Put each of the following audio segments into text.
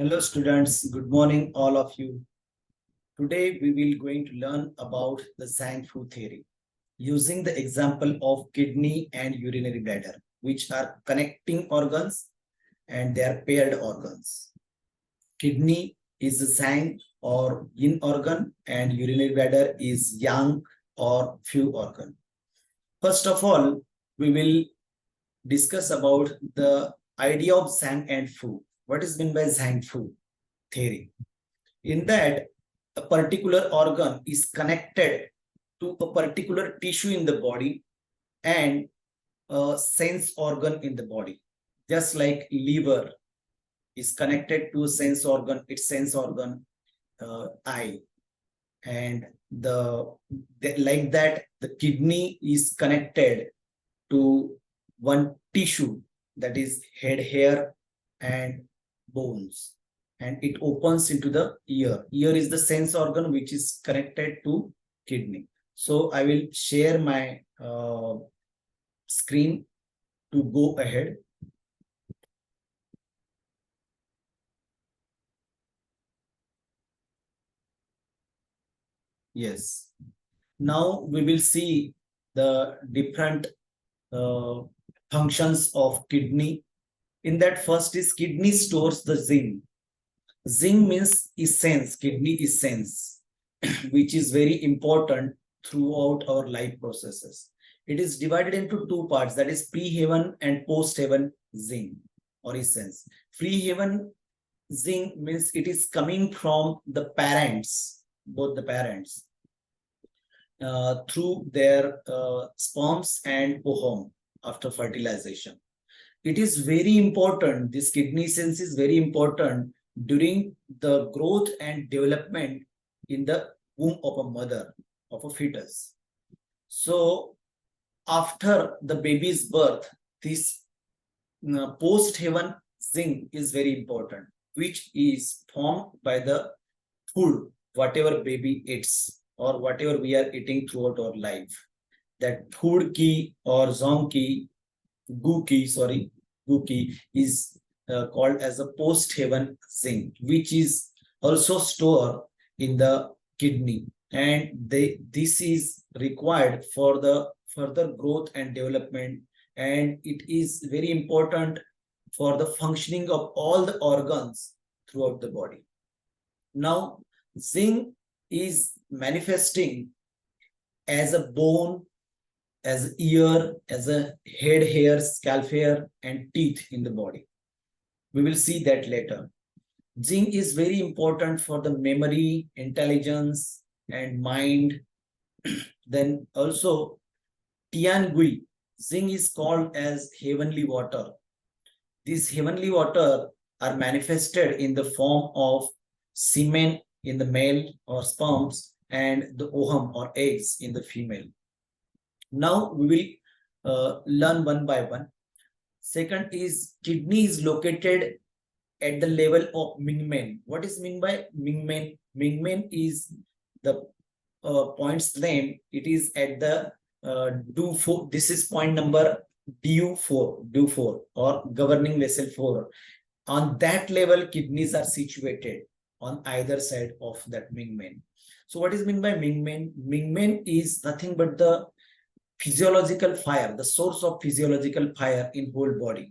Hello students, good morning all of you. Today we will going to learn about the Zang Fu theory using the example of kidney and urinary bladder, which are connecting organs and they are paired organs. Kidney is a Zang or yin organ and urinary bladder is yang or Fu organ. First of all, we will discuss about the idea of Zang and Fu. What is meant by Zang Fu theory? In that, a particular organ is connected to a particular tissue in the body and a sense organ in the body. Just like liver is connected to a sense organ, its sense organ, eye. And like that, the kidney is connected to one tissue, that is head hair and bones, and it opens into the ear. Ear is the sense organ which is connected to kidney. So I will share my screen to go ahead. Yes. Now we will see the different functions of kidney. In that, first is kidney stores the zinc. Zinc means essence, kidney essence, which is very important throughout our life processes. It is divided into two parts, that is pre-heaven and post-heaven zinc or essence. Pre-heaven zinc means it is coming from the parents, both the parents, through their sperms and ovum after fertilization. It is very important, this kidney essence is very important during the growth and development in the womb of a mother, of a fetus. So after the baby's birth, this post-heaven zinc is very important, which is formed by the food, whatever baby eats or whatever we are eating throughout our life. That food ki or zong ki, gu ki is called as a post-heaven zinc, which is also stored in the kidney, and this is required for the further growth and development, and it is very important for the functioning of all the organs throughout the body. Now, zinc is manifesting as a bone, as ear, as a head hair, scalp hair, and teeth in the body. We will see that later. Zinc is very important for the memory, intelligence, and mind. Then also Tiangui, zinc is called as heavenly water. These heavenly water are manifested in the form of semen in the male or sperms and the ovum or eggs in the female. Now we will learn one by one. Second is kidney is located at the level of Mingmen. What is meant by Mingmen? Mingmen is the point's name. It is at the DU4. This is point number DU4 or governing vessel 4. On that level, kidneys are situated on either side of that Mingmen. So what is meant by Mingmen? Mingmen is nothing but the physiological fire, the source of physiological fire in whole body,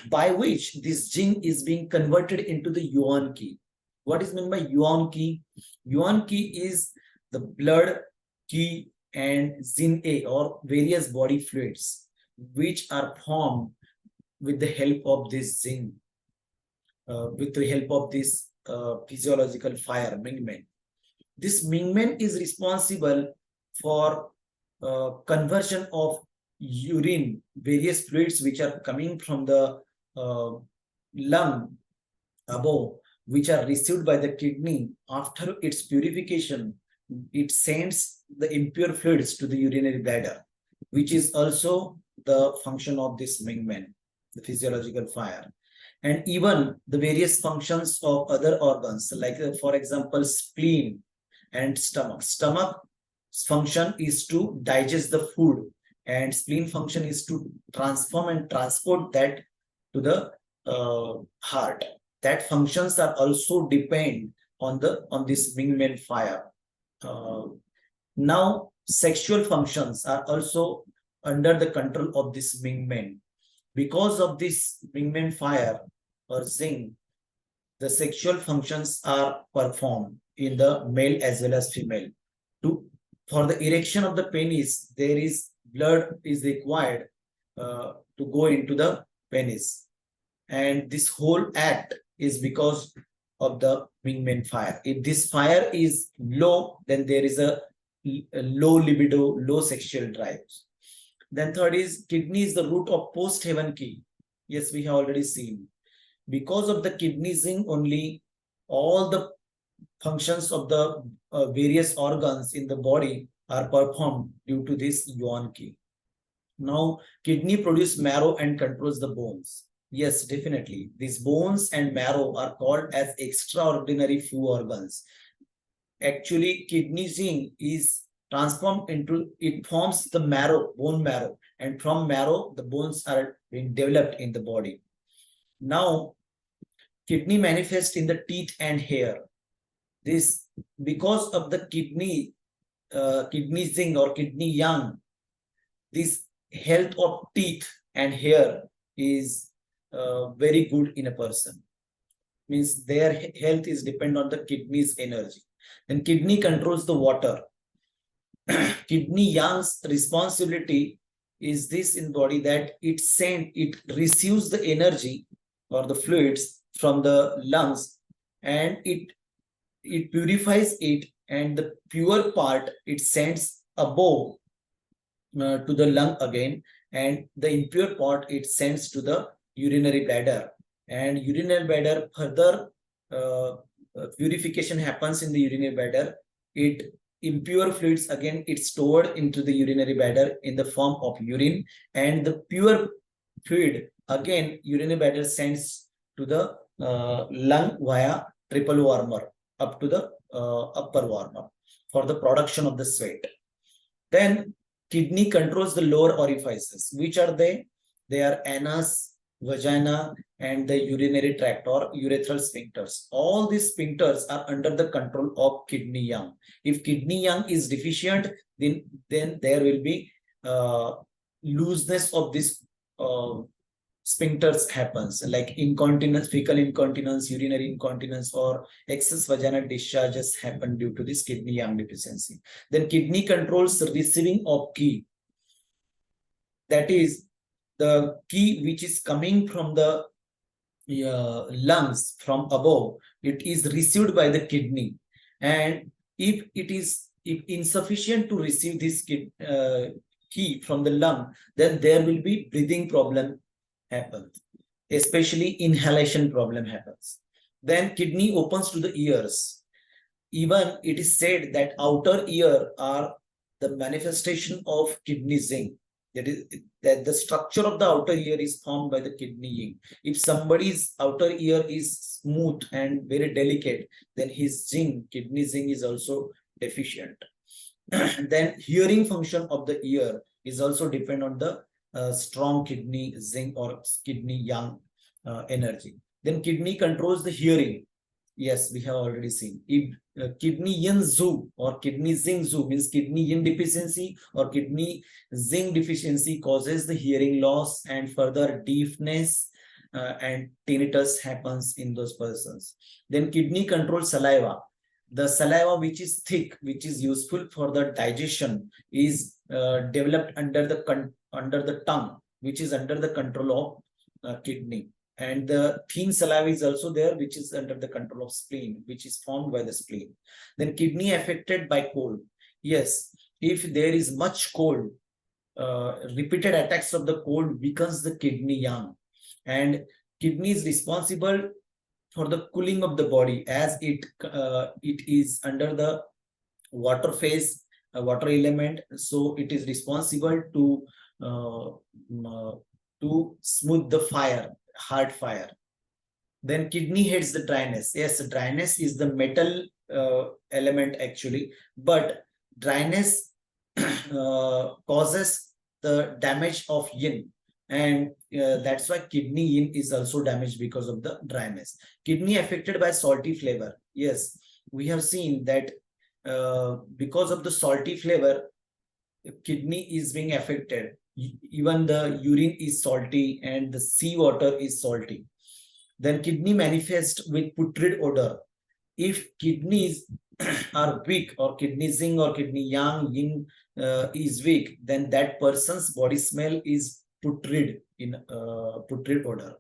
by which this zinc is being converted into the yuan ki. What is meant by yuan ki? Yuan ki is the blood, ki, and zinc A or various body fluids which are formed with the help of this zinc, with the help of this physiological fire, Mingmen. This Mingmen is responsible for conversion of urine, various fluids which are coming from the lung above, which are received by the kidney. After its purification, it sends the impure fluids to the urinary bladder, which is also the function of this Mingmen, the physiological fire. And even the various functions of other organs, like for example, spleen and stomach. Stomach function is to digest the food, and spleen function is to transform and transport that to the heart. That functions are also depend on this wingman fire. Now sexual functions are also under the control of this wingman. Because of this wingman fire or zing, the sexual functions are performed in the male as well as female. For the erection of the penis, there is blood is required to go into the penis, and this whole act is because of the wingman fire. If this fire is low, then there is a low libido, low sexual drives. Then third is kidney is the root of post heaven key. Yes, we have already seen. Because of the kidney zinc only, all the functions of the various organs in the body are performed due to this yuan key. Now, kidney produce marrow and controls the bones. Yes, definitely. These bones and marrow are called as extraordinary few organs. Actually, kidney zinc is transformed into, it forms the marrow, bone marrow, and from marrow, the bones are being developed in the body. Now, kidney manifests in the teeth and hair. This, because of the kidney zinc or kidney yang, this health of teeth and hair is very good in a person. Means their health is dependent on the kidney's energy. Then kidney controls the water. Kidney yang's responsibility is this in body, that it receives the energy or the fluids from the lungs, and it purifies it, and the pure part it sends above to the lung again, and the impure part it sends to the urinary bladder, and urinary bladder further purification happens in the urinary bladder. It impure fluids again it's stored into the urinary bladder in the form of urine, and the pure fluid again urinary bladder sends to the lung via triple warmer up to the upper warmer for the production of the sweat. Then kidney controls the lower orifices. Which are they? They are anus, vagina, and the urinary tract or urethral sphincters. All these sphincters are under the control of kidney yang. If kidney yang is deficient, then there will be looseness of this sphincters happens, like incontinence, fecal incontinence, urinary incontinence, or excess vaginal discharges happen due to this kidney yang deficiency. Then kidney controls the receiving of qi. That is the qi which is coming from the lungs from above. It is received by the kidney, and if it is insufficient to receive this qi from the lung, then there will be breathing problem happens, especially inhalation problem happens. Then kidney opens to the ears. Even it is said that outer ear are the manifestation of kidney zinc. That is that the structure of the outer ear is formed by the kidney yin. If somebody's outer ear is smooth and very delicate, then his zinc, kidney zinc, is also deficient. Then hearing function of the ear is also depend on the strong kidney zinc or kidney yang energy. Then kidney controls the hearing. Yes, we have already seen. If kidney yin zu or kidney zinc zu, means kidney yin deficiency or kidney zinc deficiency, causes the hearing loss, and further deafness and tinnitus happens in those persons. Then kidney controls saliva. The saliva which is thick, which is useful for the digestion, is developed under the tongue, which is under the control of kidney. And the thin saliva is also there, which is under the control of spleen, which is formed by the spleen. Then kidney affected by cold. Yes, if there is much cold, repeated attacks of the cold weakens the kidney yang, and kidney is responsible for the cooling of the body, as it is under the water phase, water element, so it is responsible to smooth the fire, hard fire. Then kidney heads the dryness. Yes, dryness is the metal element actually, but dryness causes the damage of yin. And that's why kidney yin is also damaged because of the dryness. Kidney affected by salty flavor. Yes, we have seen that because of the salty flavor, kidney is being affected. Even the urine is salty and the seawater is salty. Then kidney manifests with putrid odor. If kidneys are weak, or kidney zinc or kidney yang yin is weak, then that person's body smell is putrid, in putrid odor.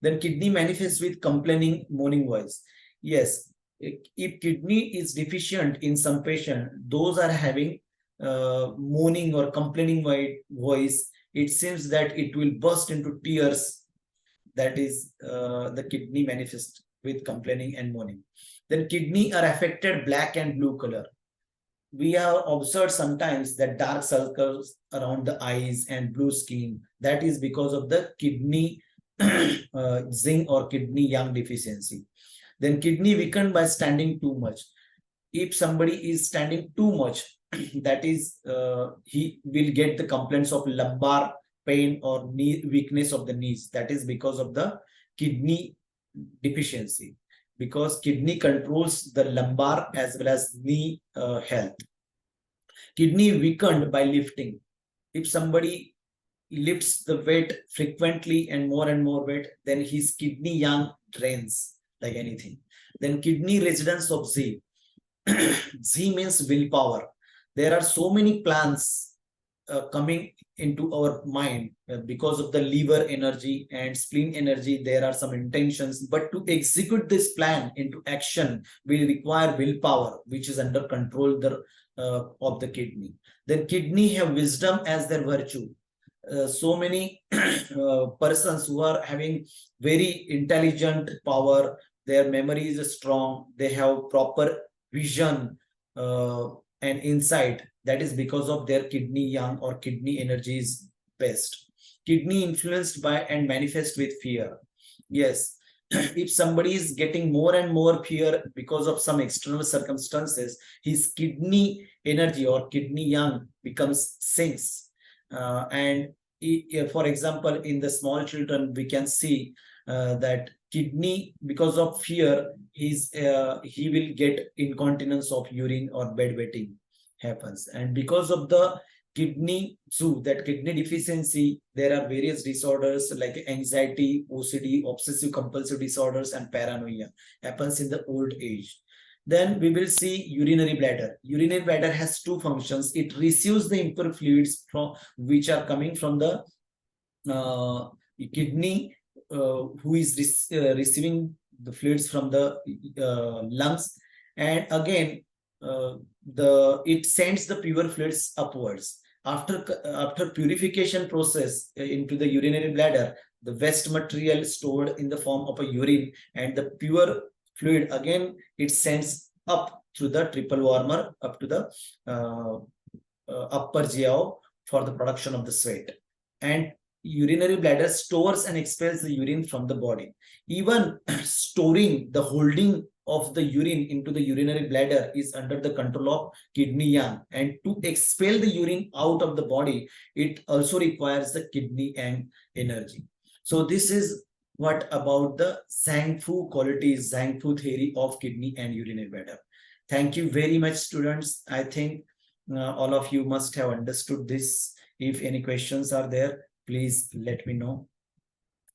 Then kidney manifests with complaining, moaning voice. Yes, if kidney is deficient in some patient, those are having moaning or complaining voice. It seems that it will burst into tears. That is the kidney manifest with complaining and moaning. Then kidney are affected black and blue color. We have observed sometimes that dark circles around the eyes and blue skin. That is because of the kidney zinc or kidney yang deficiency. Then kidney weakened by standing too much. If somebody is standing too much, that is he will get the complaints of lumbar pain or knee weakness of the knees. That is because of the kidney deficiency, because kidney controls the lumbar as well as knee health. Kidney weakened by lifting. If somebody lifts the weight frequently and more weight, then his kidney yang drains like anything. Then kidney residence of Z. Z means willpower. There are so many plans coming into our mind because of the liver energy and spleen energy. There are some intentions, but to execute this plan into action will require willpower, which is under control of the kidney. Then kidney have wisdom as their virtue. So many persons who are having very intelligent power, their memory is strong, they have proper vision and insight. That is because of their kidney yang or kidney energy is best. Kidney influenced by and manifest with fear. Yes, if somebody is getting more and more fear because of some external circumstances, his kidney energy or kidney yang becomes sinks. And for example, in the small children, we can see that kidney, because of fear, he will get incontinence of urine or bedwetting happens. And because of the kidney that kidney deficiency, there are various disorders like anxiety, OCD, obsessive compulsive disorders, and paranoia happens in the old age. Then we will see urinary bladder. Urinary bladder has two functions. It receives the impure fluids from which are coming from the kidney, who is receiving the fluids from the lungs, and again it sends the pure fluids upwards. After purification process into the urinary bladder, the waste material stored in the form of a urine and the pure fluid, again it sends up through the triple warmer up to the upper GI for the production of the sweat. And urinary bladder stores and expels the urine from the body. Even storing, the holding of the urine into the urinary bladder is under the control of kidney yang, and to expel the urine out of the body, it also requires the kidney yang energy. So this is what about the Zang Fu qualities, Zang Fu theory of kidney and urinary bladder. Thank you very much, students. I think all of you must have understood this. If any questions are there, please let me know.